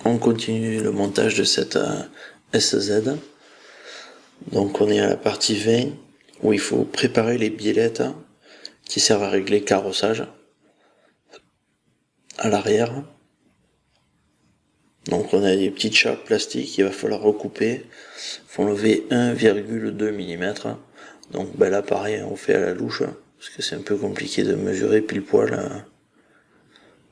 on continue le montage de cette SZ. Donc on est à la partie 20 où il faut préparer les biellettes qui servent à régler le carrossage à l'arrière. Donc on a des petites chapes plastiques, il va falloir recouper. Il faut enlever 1,2 mm. Donc là pareil, on fait à la louche, parce que c'est un peu compliqué de mesurer pile poil.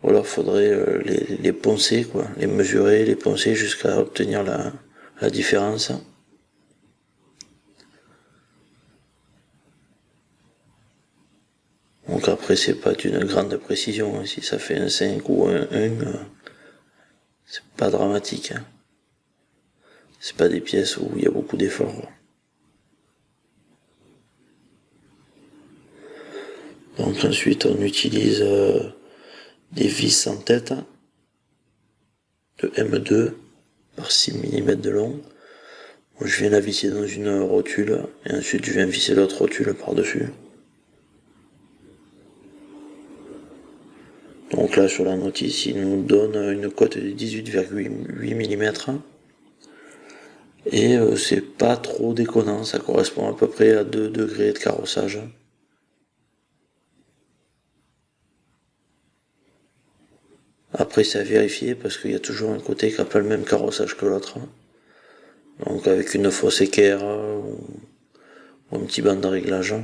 Ou alors faudrait les poncer, quoi, les mesurer, les poncer jusqu'à obtenir la différence. Donc après c'est pas d'une grande précision, si ça fait un 5 ou un 1, c'est pas dramatique. C'est pas des pièces où il y a beaucoup d'efforts. Donc ensuite on utilise des vis en tête de M2 par 6 mm de long. Je viens la visser dans une rotule et ensuite je viens visser l'autre rotule par-dessus. Donc là sur la notice il nous donne une cote de 18,8 mm et c'est pas trop déconnant, ça correspond à peu près à 2 degrés de carrossage. Après c'est à vérifier parce qu'il y a toujours un côté qui n'a pas le même carrossage que l'autre. Donc avec une fausse équerre ou un petit banc de réglage.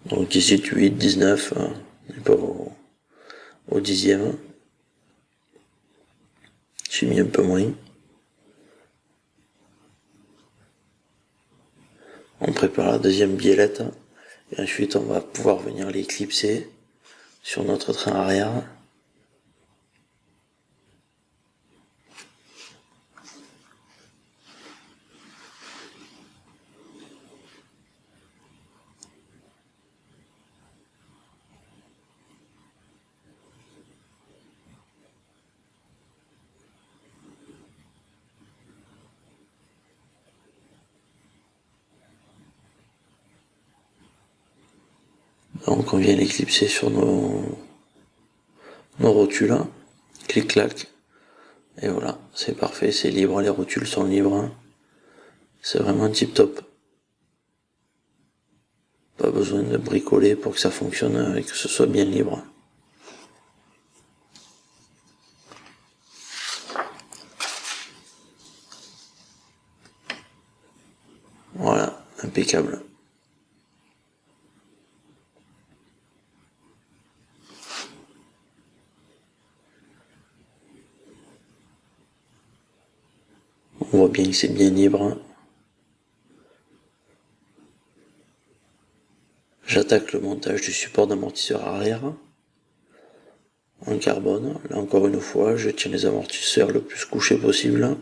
Donc 18, 8, 19, on n'est pas au dixième. J'ai mis un peu moins. On prépare la deuxième biellette et ensuite on va pouvoir venir l'éclipser sur notre train arrière. Donc on vient l'éclipser sur nos rotules, clic-clac, et voilà, c'est parfait, c'est libre, les rotules sont libres, c'est vraiment tip top. Pas besoin de bricoler pour que ça fonctionne et que ce soit bien libre. Voilà, impeccable. On voit bien que c'est bien libre. J'attaque le montage du support d'amortisseur arrière en carbone. Là encore une fois, je tiens les amortisseurs le plus couché possible.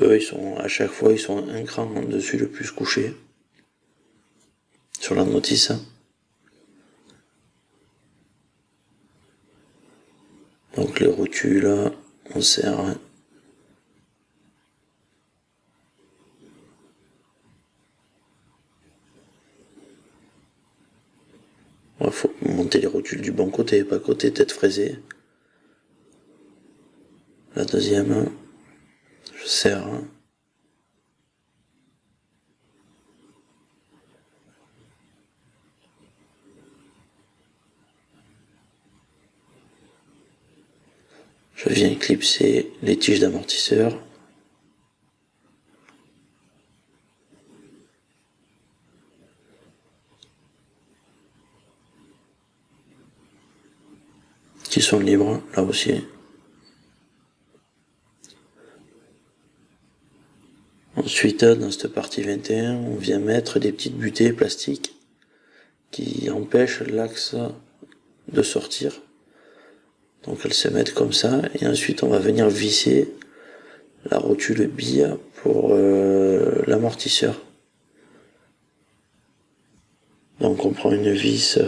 Eux, à chaque fois, ils sont un cran en dessus le plus couché sur la notice. Donc les rotules, on serre. Il faut monter les rotules du bon côté, pas côté tête fraisée. La deuxième, je serre. Je viens éclipser les tiges d'amortisseur. Qui sont libres, là aussi. Ensuite, dans cette partie 21, on vient mettre des petites butées plastiques qui empêchent l'axe de sortir. Donc elles se mettent comme ça, et ensuite on va venir visser la rotule bille pour l'amortisseur. Donc on prend une vis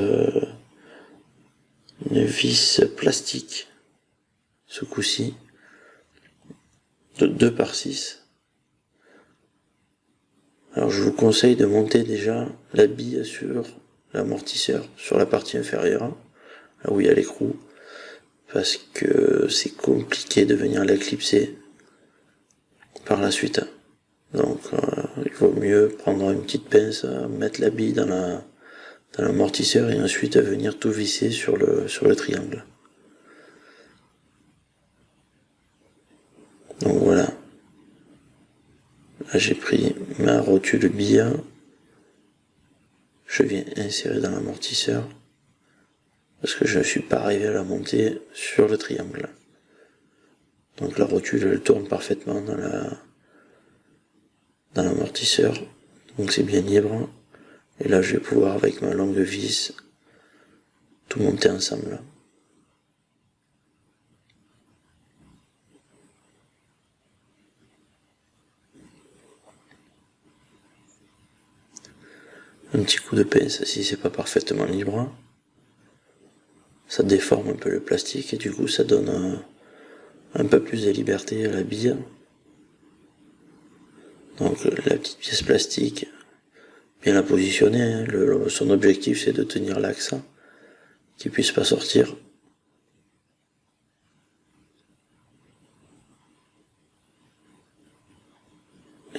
plastique, ce coup-ci, de 2 par 6. Alors je vous conseille de monter déjà la bille sur l'amortisseur, sur la partie inférieure, là où il y a l'écrou, parce que c'est compliqué de venir la clipser par la suite. Donc il vaut mieux prendre une petite pince, mettre la bille dans l'amortisseur et ensuite venir tout visser sur le triangle. Donc voilà. Là j'ai pris ma rotule bille, je viens insérer dans l'amortisseur parce que je ne suis pas arrivé à la monter sur le triangle. Donc la rotule elle tourne parfaitement dans l'amortisseur, donc c'est bien libre. Et là je vais pouvoir avec ma longue vis tout monter ensemble. Un petit coup de pince si c'est pas parfaitement libre, ça déforme un peu le plastique et du coup ça donne un peu plus de liberté à la bille. Donc la petite pièce plastique, bien la positionner, hein. Son objectif c'est de tenir l'axe, qu'il puisse pas sortir.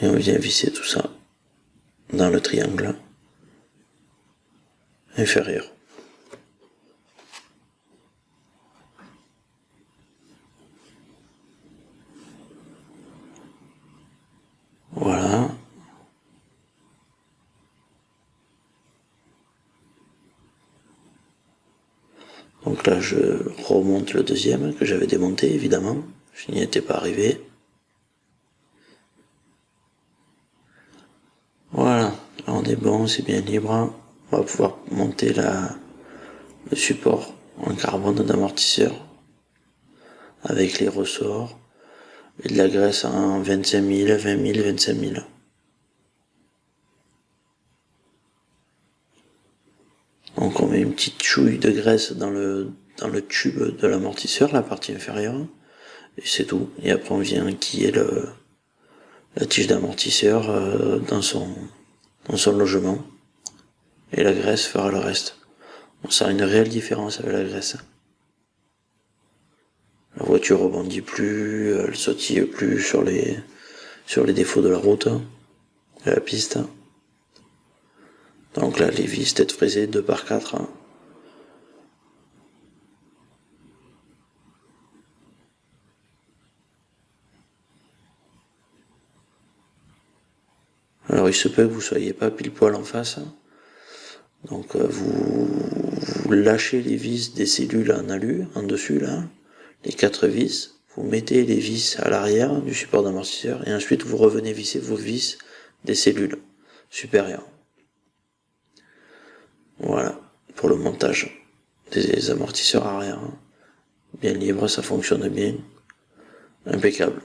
Et on vient visser tout ça dans le triangle inférieur. Voilà. Donc là je remonte le deuxième que j'avais démonté évidemment, je n'y étais pas arrivé. Voilà, là on est bon, c'est bien libre. On va pouvoir monter le support en carbone d'amortisseur avec les ressorts et de la graisse en 25 000, 20 000, 25 000. Donc on met une petite chouille de graisse dans le tube de l'amortisseur, la partie inférieure, et c'est tout. Et après on vient enquiller la tige d'amortisseur dans son logement, et la graisse fera le reste. On sent une réelle différence avec la graisse. La voiture rebondit plus, elle sautille plus sur les défauts de la route, de la piste. Donc là, les vis tête fraisée 2x4. Alors il se peut que vous soyez pas pile poil en face. Donc vous lâchez les vis des cellules en alu, en dessus là, les 4 vis. Vous mettez les vis à l'arrière du support d'amortisseur et ensuite vous revenez visser vos vis des cellules supérieures. Voilà, pour le montage des amortisseurs arrière. Bien libre, ça fonctionne bien. Impeccable.